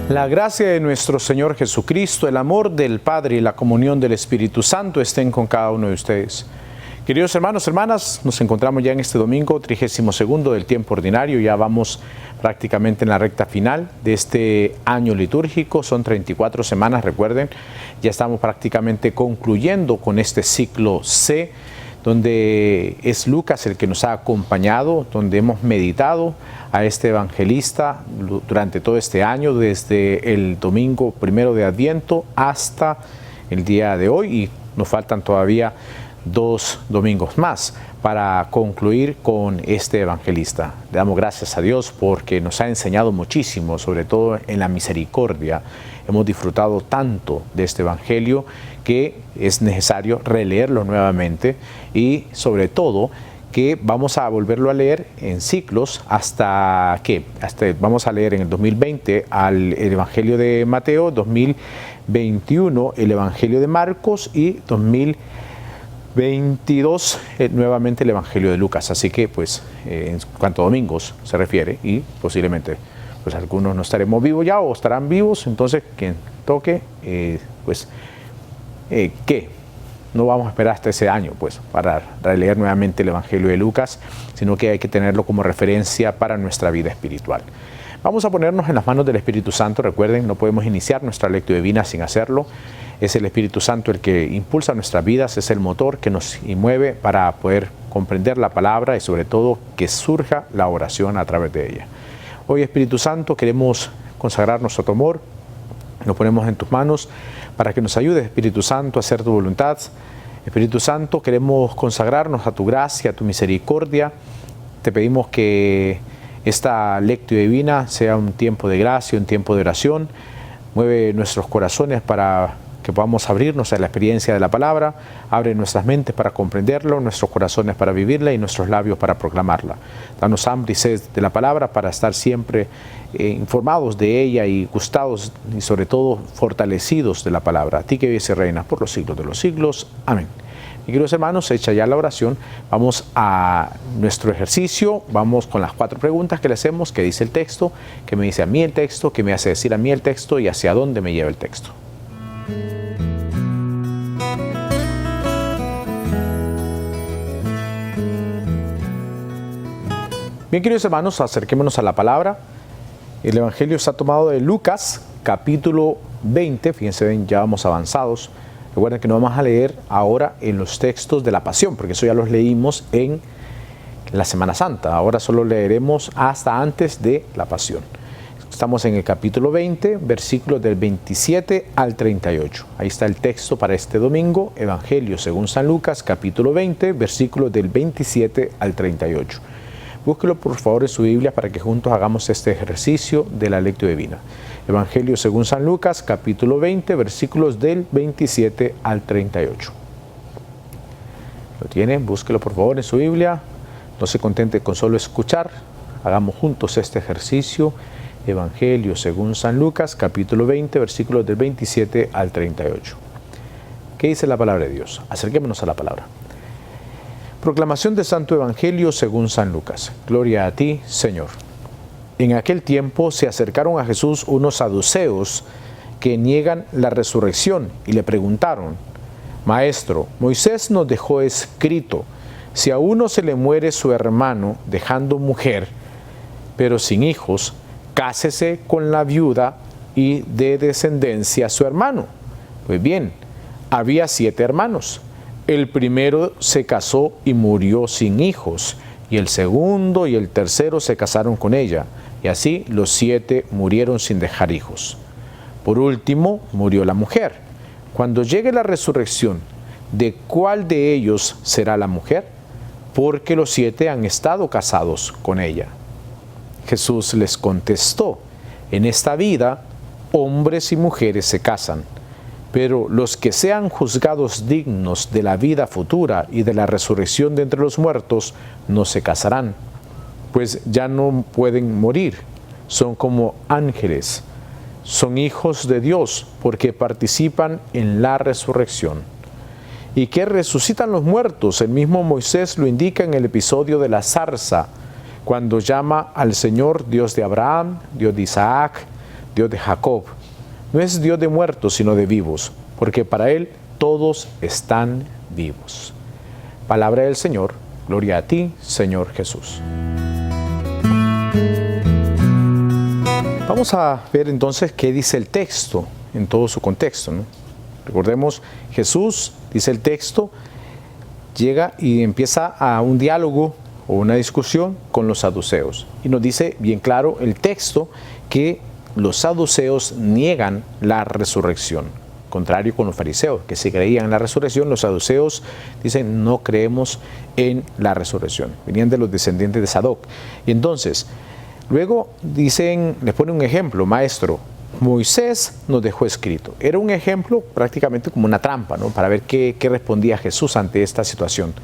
La gracia de nuestro Señor Jesucristo, el amor del Padre y la comunión del Espíritu Santo estén con cada uno de ustedes. Queridos hermanos, hermanas, nos encontramos ya en este domingo 32º del tiempo ordinario. Ya vamos prácticamente en la recta final de este año litúrgico. Son 34 semanas, recuerden. Ya estamos prácticamente concluyendo con este ciclo C, donde es Lucas el que nos ha acompañado, donde hemos meditado a este evangelista durante todo este año, desde el domingo 1 de Adviento hasta el día de hoy, y nos faltan todavía 2 domingos más para concluir con este evangelista. Le damos gracias a Dios porque nos ha enseñado muchísimo, sobre todo en la misericordia. Hemos disfrutado tanto de este evangelio que es necesario releerlo nuevamente, y sobre todo que vamos a volverlo a leer en ciclos hasta vamos a leer en el 2020 el Evangelio de Mateo, 2021 el Evangelio de Marcos y 2022 nuevamente el Evangelio de Lucas. Así que pues en cuanto a domingos se refiere, y posiblemente pues algunos no estaremos vivos ya o estarán vivos, entonces quien toque ¿qué? No vamos a esperar hasta ese año pues para releer nuevamente el Evangelio de Lucas, sino que hay que tenerlo como referencia para nuestra vida espiritual. Vamos a ponernos en las manos del Espíritu Santo. Recuerden, no podemos iniciar nuestra lectio divina sin hacerlo. Es el Espíritu Santo el que impulsa nuestras vidas, es el motor que nos mueve para poder comprender la palabra y sobre todo que surja la oración a través de ella. Hoy, Espíritu Santo, queremos consagrarnos a tu amor. Nos ponemos en tus manos para que nos ayudes, Espíritu Santo, a hacer tu voluntad. Espíritu Santo, queremos consagrarnos a tu gracia, a tu misericordia. Te pedimos que esta lectio divina sea un tiempo de gracia, un tiempo de oración. Mueve nuestros corazones para que podamos abrirnos a la experiencia de la palabra. Abre nuestras mentes para comprenderlo, nuestros corazones para vivirla y nuestros labios para proclamarla. Danos hambre y sed de la palabra para estar siempre informados de ella y gustados y sobre todo fortalecidos de la palabra. A ti que vives y reinas por los siglos de los siglos. Amén. Y queridos hermanos, hecha ya la oración, vamos a nuestro ejercicio. Vamos con las 4 preguntas que le hacemos, que dice el texto, que me dice a mí el texto, que me hace decir a mí el texto y hacia dónde me lleva el texto. Bien, queridos hermanos, acerquémonos a la palabra. El Evangelio está tomado de Lucas, capítulo 20. Fíjense bien, ya vamos avanzados. Recuerden que no vamos a leer ahora en los textos de la Pasión, porque eso ya los leímos en la Semana Santa. Ahora solo leeremos hasta antes de la Pasión. Estamos en el capítulo 20, versículos del 27 al 38. Ahí está el texto para este domingo, Evangelio según San Lucas, capítulo 20, versículos del 27 al 38. Búsquelo por favor en su Biblia para que juntos hagamos este ejercicio de la lectio divina. Evangelio según San Lucas, capítulo 20, versículos del 27 al 38. ¿Lo tienen? Búsquelo por favor en su Biblia. No se contente con solo escuchar. Hagamos juntos este ejercicio. Evangelio según San Lucas, capítulo 20, versículos del 27 al 38. ¿Qué dice la palabra de Dios? Acerquémonos a la palabra. Proclamación del Santo Evangelio según San Lucas. Gloria a ti, Señor. En aquel tiempo se acercaron a Jesús unos saduceos que niegan la resurrección y le preguntaron: Maestro, Moisés nos dejó escrito, si a uno se le muere su hermano dejando mujer, pero sin hijos, cásese con la viuda y dé descendencia a su hermano. Pues bien, había 7 hermanos. El primero se casó y murió sin hijos, y el segundo y el tercero se casaron con ella, y así los 7 murieron sin dejar hijos. Por último, murió la mujer. Cuando llegue la resurrección, ¿de cuál de ellos será la mujer? Porque los 7 han estado casados con ella. Jesús les contestó: en esta vida, hombres y mujeres se casan, pero los que sean juzgados dignos de la vida futura y de la resurrección de entre los muertos no se casarán, pues ya no pueden morir, son como ángeles, son hijos de Dios porque participan en la resurrección. ¿Y qué resucitan los muertos? El mismo Moisés lo indica en el episodio de la zarza, cuando llama al Señor Dios de Abraham, Dios de Isaac, Dios de Jacob. No es Dios de muertos, sino de vivos, porque para Él todos están vivos. Palabra del Señor, gloria a ti, Señor Jesús. Vamos a ver entonces qué dice el texto en todo su contexto, ¿no? Recordemos, Jesús, dice el texto, llega y empieza a un diálogo o una discusión con los saduceos. Y nos dice bien claro el texto que los saduceos niegan la resurrección. Contrario con los fariseos, que sí creían en la resurrección, los saduceos dicen no creemos en la resurrección. Venían de los descendientes de Sadoc. Y entonces, luego dicen, les pone un ejemplo, maestro, Moisés nos dejó escrito. Era un ejemplo prácticamente como una trampa, ¿no? Para ver qué respondía Jesús ante esta situación.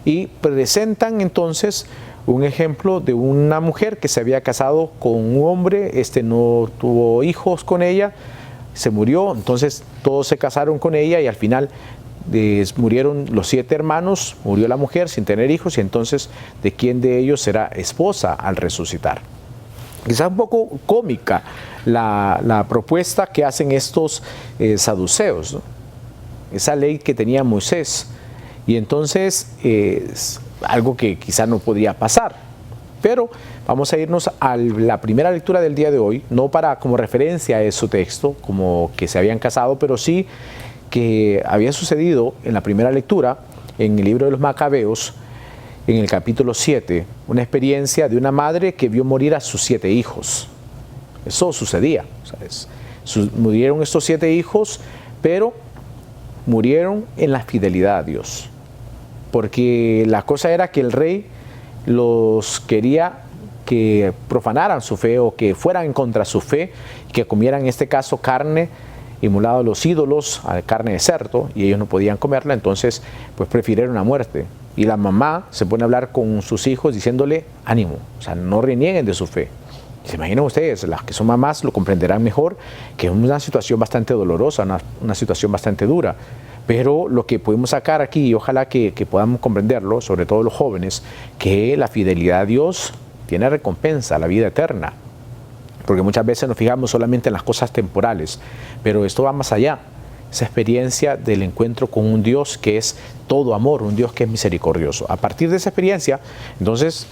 Y presentan entonces un ejemplo de una mujer que se había casado con un hombre, no tuvo hijos con ella, se murió, entonces todos se casaron con ella y al final murieron los 7 hermanos, murió la mujer sin tener hijos y entonces ¿de quién de ellos será esposa al resucitar? Quizás un poco cómica la propuesta que hacen estos saduceos, ¿no? Esa ley que tenía Moisés. Y entonces es algo que quizás no podía pasar. Pero vamos a irnos a la primera lectura del día de hoy, no para como referencia a ese texto, como que se habían casado, pero sí que había sucedido en la primera lectura, en el libro de los Macabeos, en el capítulo 7, una experiencia de una madre que vio morir a sus 7 hijos. Eso sucedía. Murieron estos 7 hijos, pero murieron en la fidelidad a Dios. Porque la cosa era que el rey los quería que profanaran su fe o que fueran en contra de su fe, que comieran en este caso carne inmolada a los ídolos, carne de cerdo, y ellos no podían comerla, entonces pues prefirieron la muerte. Y la mamá se pone a hablar con sus hijos diciéndole, ánimo, o sea, no renieguen de su fe. Se imaginan ustedes, las que son mamás lo comprenderán mejor, que es una situación bastante dolorosa, una situación bastante dura. Pero lo que podemos sacar aquí, y ojalá que podamos comprenderlo, sobre todo los jóvenes, que la fidelidad a Dios tiene recompensa, la vida eterna. Porque muchas veces nos fijamos solamente en las cosas temporales, pero esto va más allá. Esa experiencia del encuentro con un Dios que es todo amor, un Dios que es misericordioso. A partir de esa experiencia, entonces,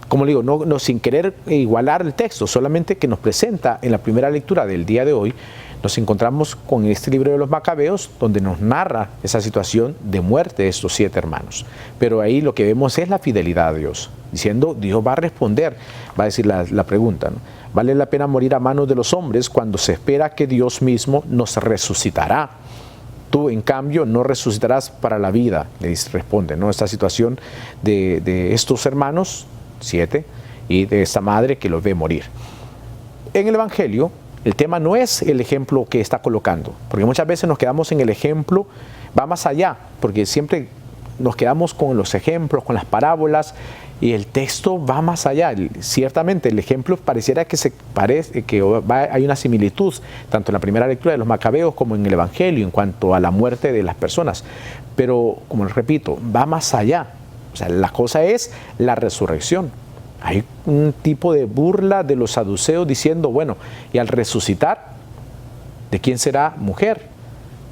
como le digo, no sin querer igualar el texto, solamente que nos presenta en la primera lectura del día de hoy, nos encontramos con este libro de los Macabeos, donde nos narra esa situación de muerte de estos 7 hermanos. Pero ahí lo que vemos es la fidelidad a Dios, diciendo, Dios va a responder, va a decir la pregunta, ¿no? ¿Vale la pena morir a manos de los hombres cuando se espera que Dios mismo nos resucitará? Tú, en cambio, no resucitarás para la vida, le responde, ¿no? Esta situación de estos hermanos, 7, y de esta madre que los ve morir. En el Evangelio, el tema no es el ejemplo que está colocando, porque muchas veces nos quedamos en el ejemplo, va más allá, porque siempre nos quedamos con los ejemplos, con las parábolas, y el texto va más allá. Ciertamente el ejemplo pareciera que hay una similitud, tanto en la primera lectura de los Macabeos como en el Evangelio, en cuanto a la muerte de las personas. Pero, como les repito, va más allá. O sea, la cosa es la resurrección. Hay un tipo de burla de los saduceos diciendo, bueno, y al resucitar, ¿de quién será mujer?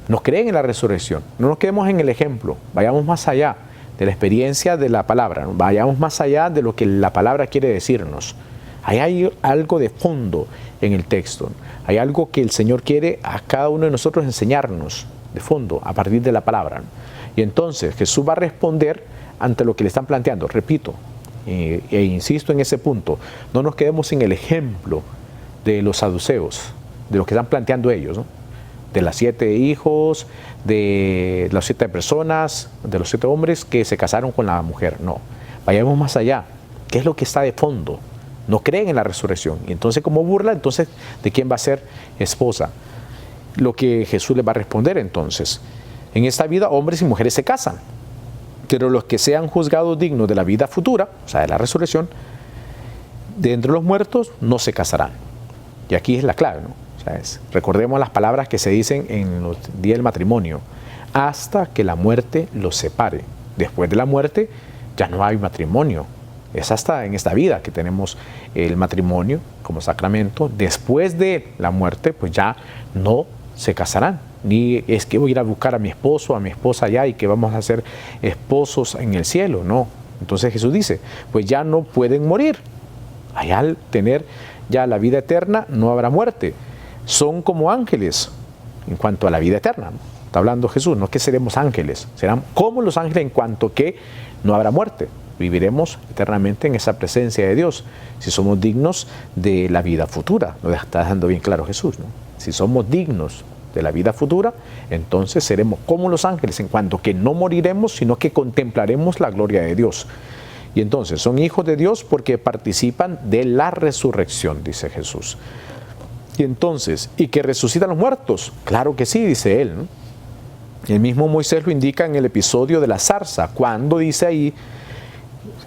No creen en la resurrección. No nos quedemos en el ejemplo, vayamos más allá de la experiencia de la palabra, ¿no? Vayamos más allá de lo que la palabra quiere decirnos. Ahí hay algo de fondo en el texto. Hay algo que el Señor quiere a cada uno de nosotros enseñarnos de fondo a partir de la palabra, ¿no? Y entonces Jesús va a responder ante lo que le están planteando. Repito, e insisto en ese punto, no nos quedemos en el ejemplo de los saduceos, de lo que están planteando ellos, ¿no? De las 7 hijos, de las 7 personas, de los 7 hombres que se casaron con la mujer. No, vayamos más allá. ¿Qué es lo que está de fondo? No creen en la resurrección. Y entonces, como burla, entonces, ¿de quién va a ser esposa? Lo que Jesús les va a responder entonces. En esta vida, hombres y mujeres se casan. Pero los que sean juzgados dignos de la vida futura, o sea, de la resurrección, de entre los muertos, no se casarán. Y aquí es la clave, ¿no? O sea, recordemos las palabras que se dicen en los días del matrimonio. Hasta que la muerte los separe. Después de la muerte, ya no hay matrimonio. Es hasta en esta vida que tenemos el matrimonio como sacramento. Después de la muerte, pues ya no se casarán. Ni es que voy a ir a buscar a mi esposo, a mi esposa allá y que vamos a ser esposos en el cielo. No. Entonces Jesús dice, pues ya no pueden morir. Allá al tener ya la vida eterna no habrá muerte. Son como ángeles en cuanto a la vida eterna, ¿no? Está hablando Jesús, no es que seremos ángeles, serán como los ángeles en cuanto que no habrá muerte. Viviremos eternamente en esa presencia de Dios, si somos dignos de la vida futura. Lo está dejando bien claro Jesús, ¿no? Si somos dignos de la vida futura, entonces seremos como los ángeles, en cuanto que no moriremos, sino que contemplaremos la gloria de Dios. Y entonces son hijos de Dios porque participan de la resurrección, dice Jesús. Y entonces, ¿y que resucitan los muertos? Claro que sí, dice él, ¿no? El mismo Moisés lo indica en el episodio de la zarza, cuando dice ahí,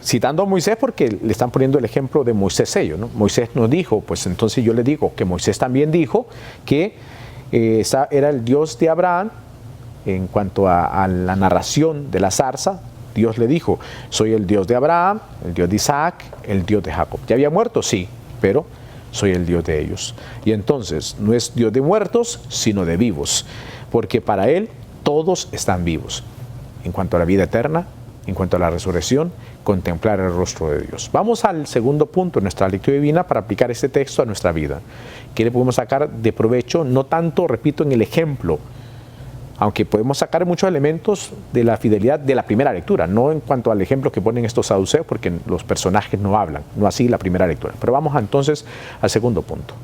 citando a Moisés porque le están poniendo el ejemplo de Moisés ellos, ¿no? Moisés nos dijo, pues entonces yo le digo que Moisés también dijo que era el Dios de Abraham. En cuanto a la narración de la zarza, Dios le dijo, soy el Dios de Abraham, el Dios de Isaac, el Dios de Jacob. ¿Ya había muerto? Sí, pero soy el Dios de ellos. Y entonces no es Dios de muertos, sino de vivos, porque para Él todos están vivos. En cuanto a la vida eterna, en cuanto a la resurrección, contemplar el rostro de Dios. Vamos al segundo punto de nuestra lectura divina para aplicar este texto a nuestra vida. ¿Qué le podemos sacar de provecho? No tanto, repito, en el ejemplo, aunque podemos sacar muchos elementos de la fidelidad de la primera lectura, no en cuanto al ejemplo que ponen estos saduceos, porque los personajes no hablan, no así la primera lectura. Pero vamos entonces al segundo punto.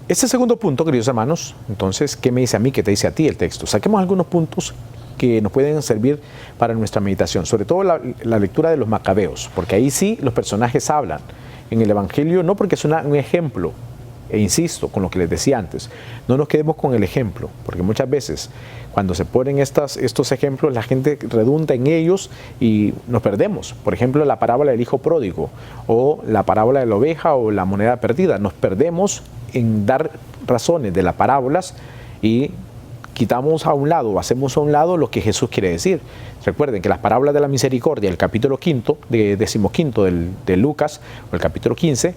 Este segundo punto, queridos hermanos, entonces, ¿qué me dice a mí? ¿Qué te dice a ti el texto? Saquemos algunos puntos que nos pueden servir para nuestra meditación, sobre todo la lectura de los Macabeos, porque ahí sí los personajes hablan. En el Evangelio no, porque es un ejemplo, e insisto con lo que les decía antes, no nos quedemos con el ejemplo, porque muchas veces cuando se ponen estos ejemplos la gente redunda en ellos y nos perdemos. Por ejemplo, la parábola del hijo pródigo o la parábola de la oveja o la moneda perdida, nos perdemos en dar razones de las parábolas y quitamos a un lado, hacemos a un lado lo que Jesús quiere decir. Recuerden que las parábolas de la misericordia, el capítulo 5, de 15 de Lucas, o el capítulo 15,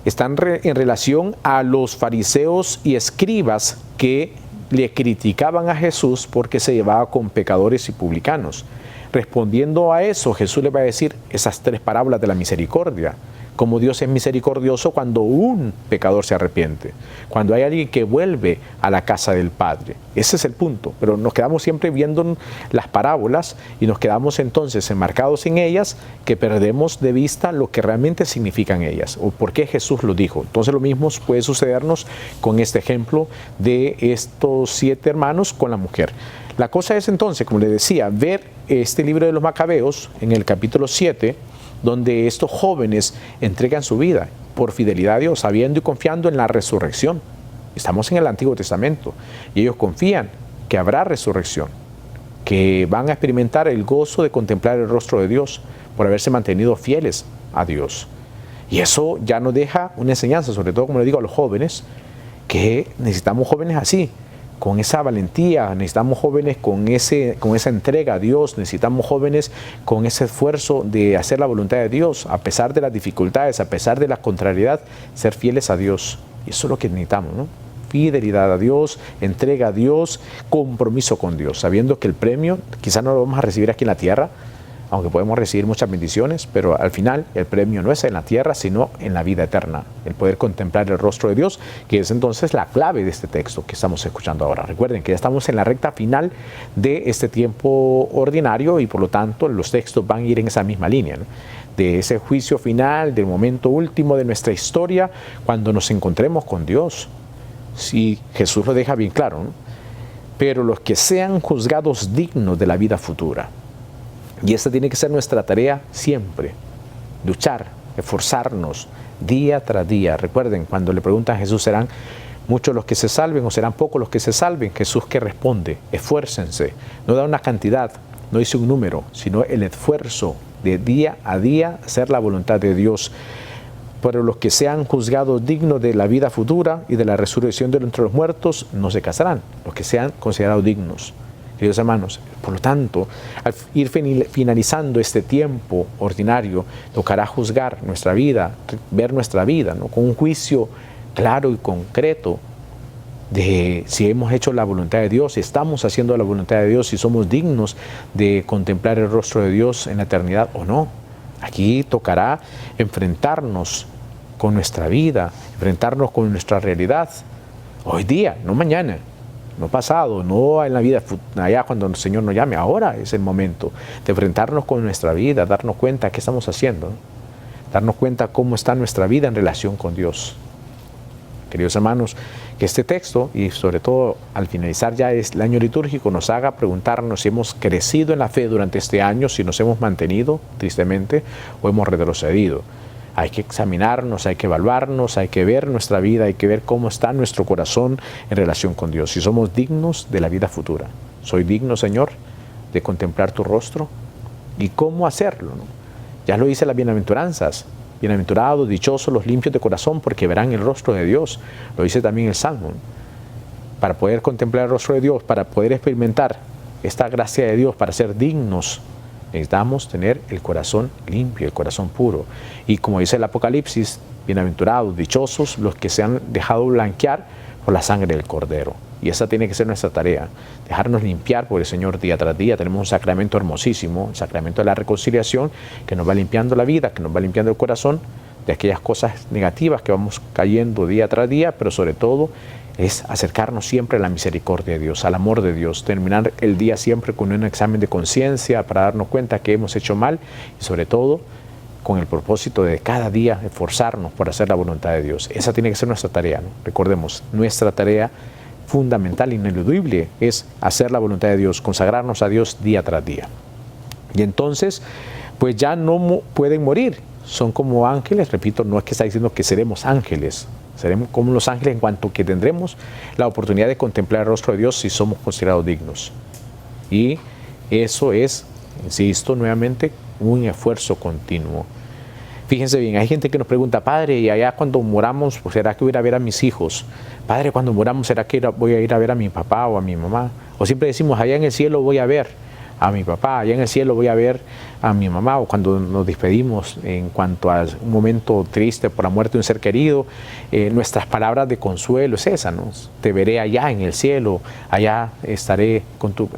están en relación a los fariseos y escribas que le criticaban a Jesús porque se llevaba con pecadores y publicanos. Respondiendo a eso, Jesús le va a decir esas tres parábolas de la misericordia. Como Dios es misericordioso cuando un pecador se arrepiente, cuando hay alguien que vuelve a la casa del Padre. Ese es el punto, pero nos quedamos siempre viendo las parábolas y nos quedamos entonces enmarcados en ellas, que perdemos de vista lo que realmente significan ellas o por qué Jesús lo dijo. Entonces lo mismo puede sucedernos con este ejemplo de estos 7 hermanos con la mujer. La cosa es entonces, como les decía, ver este libro de los Macabeos en el capítulo 7, donde estos jóvenes entregan su vida por fidelidad a Dios, sabiendo y confiando en la resurrección. Estamos en el Antiguo Testamento y ellos confían que habrá resurrección, que van a experimentar el gozo de contemplar el rostro de Dios por haberse mantenido fieles a Dios. Y eso ya nos deja una enseñanza, sobre todo, como le digo a los jóvenes, que necesitamos jóvenes así, con esa valentía, necesitamos jóvenes con esa entrega a Dios, necesitamos jóvenes con ese esfuerzo de hacer la voluntad de Dios, a pesar de las dificultades, a pesar de la contrariedad, ser fieles a Dios. Y eso es lo que necesitamos, ¿no? Fidelidad a Dios, entrega a Dios, compromiso con Dios, sabiendo que el premio quizás no lo vamos a recibir aquí en la tierra, aunque podemos recibir muchas bendiciones, pero al final el premio no es en la tierra, sino en la vida eterna, el poder contemplar el rostro de Dios, que es entonces la clave de este texto que estamos escuchando ahora. Recuerden que ya estamos en la recta final de este tiempo ordinario y por lo tanto los textos van a ir en esa misma línea, ¿no? De ese juicio final, del momento último de nuestra historia, cuando nos encontremos con Dios. Sí, Jesús lo deja bien claro, ¿no? Pero los que sean juzgados dignos de la vida futura. Y esta tiene que ser nuestra tarea siempre, luchar, esforzarnos día tras día. Recuerden, cuando le preguntan a Jesús, ¿serán muchos los que se salven o serán pocos los que se salven? Jesús que responde, esfuércense. No da una cantidad, no dice un número, sino el esfuerzo de día a día hacer la voluntad de Dios. Pero los que sean juzgados dignos de la vida futura y de la resurrección de entre los muertos no se casarán, los que sean considerados dignos. Queridos hermanos, por lo tanto, al ir finalizando este tiempo ordinario, tocará juzgar nuestra vida, ver nuestra vida, ¿no?, con un juicio claro y concreto de si hemos hecho la voluntad de Dios, si estamos haciendo la voluntad de Dios, si somos dignos de contemplar el rostro de Dios en la eternidad o no. Aquí tocará enfrentarnos con nuestra vida, enfrentarnos con nuestra realidad, hoy día, no mañana, no pasado, no en la vida allá cuando el Señor nos llame. Ahora es el momento de enfrentarnos con nuestra vida, darnos cuenta qué estamos haciendo, ¿no? Darnos cuenta cómo está nuestra vida en relación con Dios. Queridos hermanos, que este texto, y sobre todo al finalizar ya el año litúrgico, nos haga preguntarnos si hemos crecido en la fe durante este año, si nos hemos mantenido, tristemente, o hemos retrocedido. Hay que examinarnos, hay que evaluarnos, hay que ver nuestra vida, hay que ver cómo está nuestro corazón en relación con Dios, si somos dignos de la vida futura. ¿Soy digno, Señor, de contemplar tu rostro? ¿Y cómo hacerlo, no? Ya lo dice las bienaventuranzas. Bienaventurados, dichosos los limpios de corazón, porque verán el rostro de Dios. Lo dice también el Salmo. Para poder contemplar el rostro de Dios, para poder experimentar esta gracia de Dios, para ser dignos, necesitamos tener el corazón limpio, el corazón puro. Y como dice el Apocalipsis, bienaventurados, dichosos los que se han dejado blanquear por la sangre del Cordero. Y esa tiene que ser nuestra tarea, dejarnos limpiar por el Señor día tras día. Tenemos un sacramento hermosísimo, el sacramento de la reconciliación, que nos va limpiando la vida, que nos va limpiando el corazón de aquellas cosas negativas que vamos cayendo día tras día, pero sobre todo es acercarnos siempre a la misericordia de Dios, al amor de Dios, terminar el día siempre con un examen de conciencia para darnos cuenta que hemos hecho mal y sobre todo con el propósito de cada día esforzarnos por hacer la voluntad de Dios. Esa tiene que ser nuestra tarea, ¿no? Recordemos, nuestra tarea fundamental, ineludible, es hacer la voluntad de Dios, consagrarnos a Dios día tras día. Y entonces, pues ya no pueden morir, son como ángeles, repito, no es que está diciendo que seremos ángeles, seremos como los ángeles en cuanto que tendremos la oportunidad de contemplar el rostro de Dios si somos considerados dignos. Y eso es, insisto nuevamente, un esfuerzo continuo. Fíjense bien, hay gente que nos pregunta, Padre, y allá cuando moramos, pues, ¿será que voy a ir a ver a mis hijos? Padre, cuando moramos, ¿será que voy a ir a ver a mi papá o a mi mamá? O siempre decimos, allá en el cielo voy a ver a mi papá, allá en el cielo voy a ver a mi mamá, o cuando nos despedimos en cuanto a un momento triste por la muerte de un ser querido, nuestras palabras de consuelo es esa, ¿no? Te veré allá en el cielo, allá estaré con tu...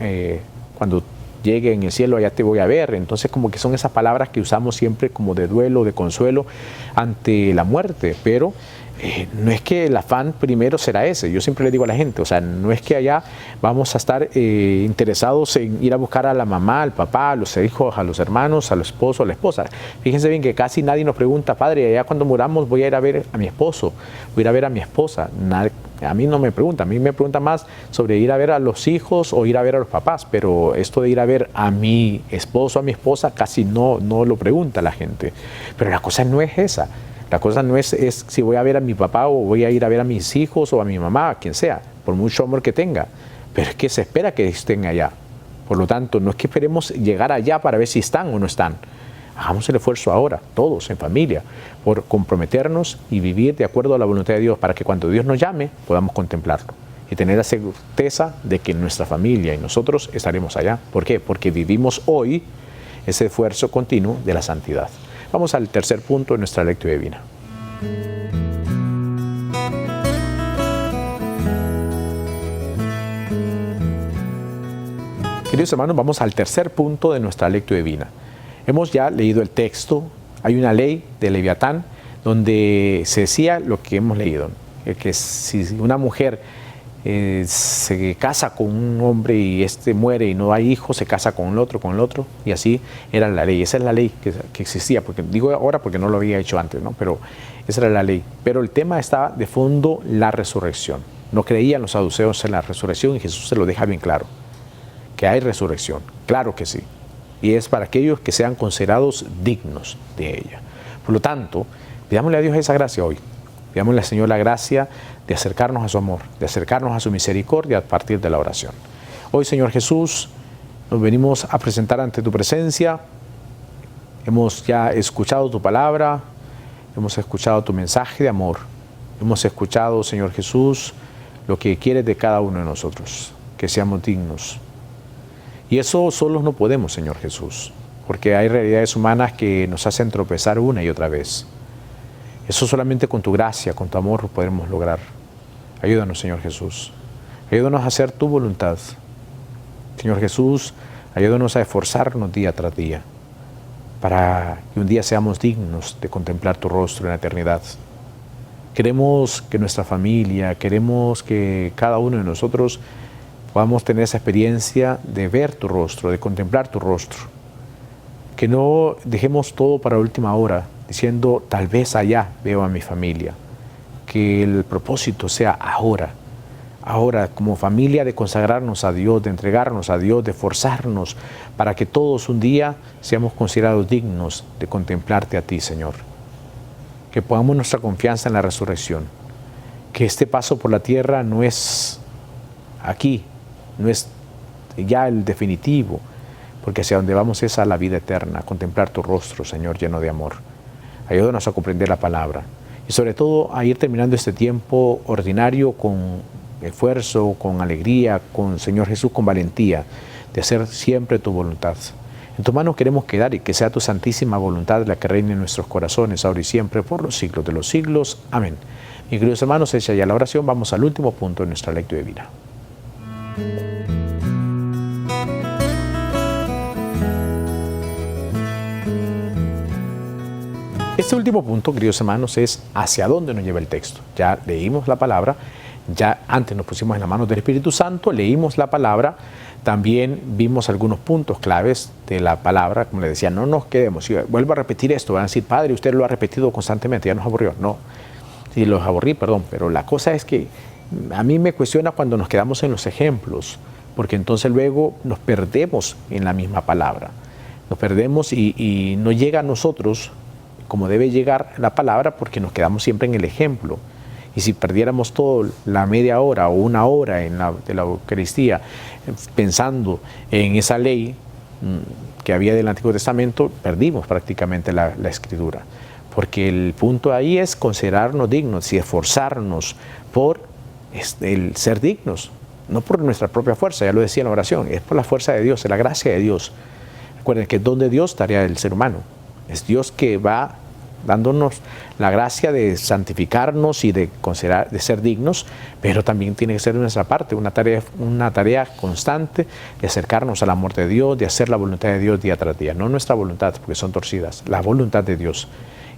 cuando llegue en el cielo, allá te voy a ver. Entonces como que son esas palabras que usamos siempre como de duelo, de consuelo ante la muerte, pero no es que el afán primero será ese. Yo siempre le digo a la gente, o sea, no es que allá vamos a estar interesados en ir a buscar a la mamá, al papá, a los hijos, a los hermanos, al esposo, a la esposa. Fíjense bien que casi nadie nos pregunta, Padre, allá cuando muramos voy a ir a ver a mi esposo, voy a ir a ver a mi esposa. A mí no me pregunta, a mí me pregunta más sobre ir a ver a los hijos o ir a ver a los papás, pero esto de ir a ver a mi esposo, a mi esposa, casi no lo pregunta la gente. Pero la cosa no es esa. La cosa no es si voy a ver a mi papá o voy a ir a ver a mis hijos o a mi mamá, a quien sea, por mucho amor que tenga, pero es que se espera que estén allá. Por lo tanto, no es que esperemos llegar allá para ver si están o no están. Hagamos el esfuerzo ahora, todos en familia, por comprometernos y vivir de acuerdo a la voluntad de Dios para que cuando Dios nos llame podamos contemplarlo y tener la certeza de que nuestra familia y nosotros estaremos allá. ¿Por qué? Porque vivimos hoy ese esfuerzo continuo de la santidad. Vamos al tercer punto de nuestra lectio divina. Queridos hermanos, vamos al tercer punto de nuestra lectio divina. Hemos ya leído el texto, hay una ley de Leviatán donde se decía lo que hemos leído, que si una mujer se casa con un hombre y este muere y no hay hijos, se casa con el otro, y así era la ley. Esa es la ley que existía, porque digo ahora porque no lo había hecho antes, ¿no? Pero esa era la ley. Pero el tema estaba de fondo la resurrección. No creían los saduceos en la resurrección y Jesús se lo deja bien claro, que hay resurrección, claro que sí. Y es para aquellos que sean considerados dignos de ella. Por lo tanto, pidámosle a Dios esa gracia hoy. Pidámosle al Señor la gracia de acercarnos a su amor, de acercarnos a su misericordia a partir de la oración. Hoy, Señor Jesús, nos venimos a presentar ante tu presencia. Hemos ya escuchado tu palabra, hemos escuchado tu mensaje de amor, hemos escuchado, Señor Jesús, lo que quieres de cada uno de nosotros, que seamos dignos. Y eso solos no podemos, Señor Jesús, porque hay realidades humanas que nos hacen tropezar una y otra vez. Eso solamente con tu gracia, con tu amor lo podremos lograr. Ayúdanos, Señor Jesús. Ayúdanos a hacer tu voluntad. Señor Jesús, ayúdanos a esforzarnos día tras día, para que un día seamos dignos de contemplar tu rostro en la eternidad. Queremos que nuestra familia, queremos que cada uno de nosotros podamos tener esa experiencia de ver tu rostro, de contemplar tu rostro. Que no dejemos todo para última hora, diciendo, tal vez allá veo a mi familia. Que el propósito sea ahora como familia, de consagrarnos a Dios, de entregarnos a Dios, de esforzarnos para que todos un día seamos considerados dignos de contemplarte a ti, Señor. Que pongamos nuestra confianza en la resurrección. Que este paso por la tierra no es aquí, no es ya el definitivo, porque hacia donde vamos es a la vida eterna, a contemplar tu rostro, Señor, lleno de amor. Ayúdanos a comprender la palabra y sobre todo a ir terminando este tiempo ordinario con esfuerzo, con alegría, con, Señor Jesús, con valentía, de hacer siempre tu voluntad. En tus manos queremos quedar y que sea tu santísima voluntad la que reine en nuestros corazones, ahora y siempre, por los siglos de los siglos. Amén. Mis queridos hermanos, hecha ya la oración, vamos al último punto de nuestra lectura divina. Este último punto, queridos hermanos, es hacia dónde nos lleva el texto. Ya leímos la palabra, ya antes nos pusimos en las manos del Espíritu Santo, leímos la palabra, también vimos algunos puntos claves de la palabra, como les decía, no nos quedemos. Si vuelvo a repetir esto, van a decir, Padre, usted lo ha repetido constantemente, ya nos aburrió. No, sí, los aburrí, perdón, pero la cosa es que a mí me cuestiona cuando nos quedamos en los ejemplos, porque entonces luego nos perdemos en la misma palabra. Nos perdemos y no llega a nosotros como debe llegar la palabra, porque nos quedamos siempre en el ejemplo. Y si perdiéramos toda la media hora o una hora de la Eucaristía pensando en esa ley que había del Antiguo Testamento, perdimos prácticamente la Escritura. Porque el punto ahí es considerarnos dignos y esforzarnos por el ser dignos, no por nuestra propia fuerza, ya lo decía en la oración, es por la fuerza de Dios, es la gracia de Dios. Recuerden que don de Dios tarea del ser humano. Es Dios que va dándonos la gracia de santificarnos y de ser dignos, pero también tiene que ser de nuestra parte una tarea constante de acercarnos al amor de Dios, de hacer la voluntad de Dios día tras día, no nuestra voluntad, porque son torcidas, la voluntad de Dios,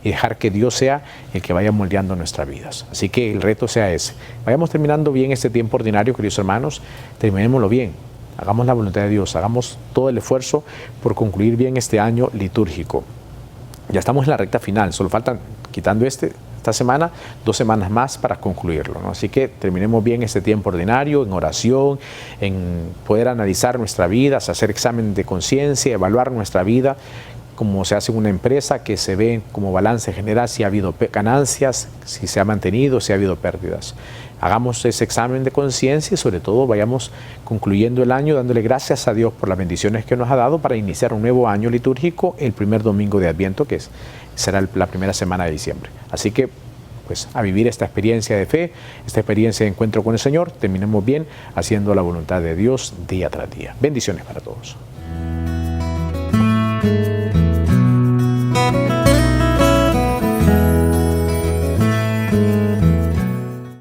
y dejar que Dios sea el que vaya moldeando nuestras vidas. Así que el reto sea ese. Vayamos terminando bien este tiempo ordinario, queridos hermanos, terminémoslo bien. Hagamos la voluntad de Dios, hagamos todo el esfuerzo por concluir bien este año litúrgico. Ya estamos en la recta final, solo faltan, quitando esta semana, 2 semanas más para concluirlo, ¿no? Así que terminemos bien este tiempo ordinario, en oración, en poder analizar nuestra vida, hacer examen de conciencia, evaluar nuestra vida, como se hace en una empresa, que se ve como balance general si ha habido ganancias, si se ha mantenido, si ha habido pérdidas. Hagamos ese examen de conciencia y sobre todo vayamos concluyendo el año dándole gracias a Dios por las bendiciones que nos ha dado para iniciar un nuevo año litúrgico el primer domingo de Adviento, que será la primera semana de diciembre. Así que, pues, a vivir esta experiencia de fe, esta experiencia de encuentro con el Señor, terminemos bien haciendo la voluntad de Dios día tras día. Bendiciones para todos.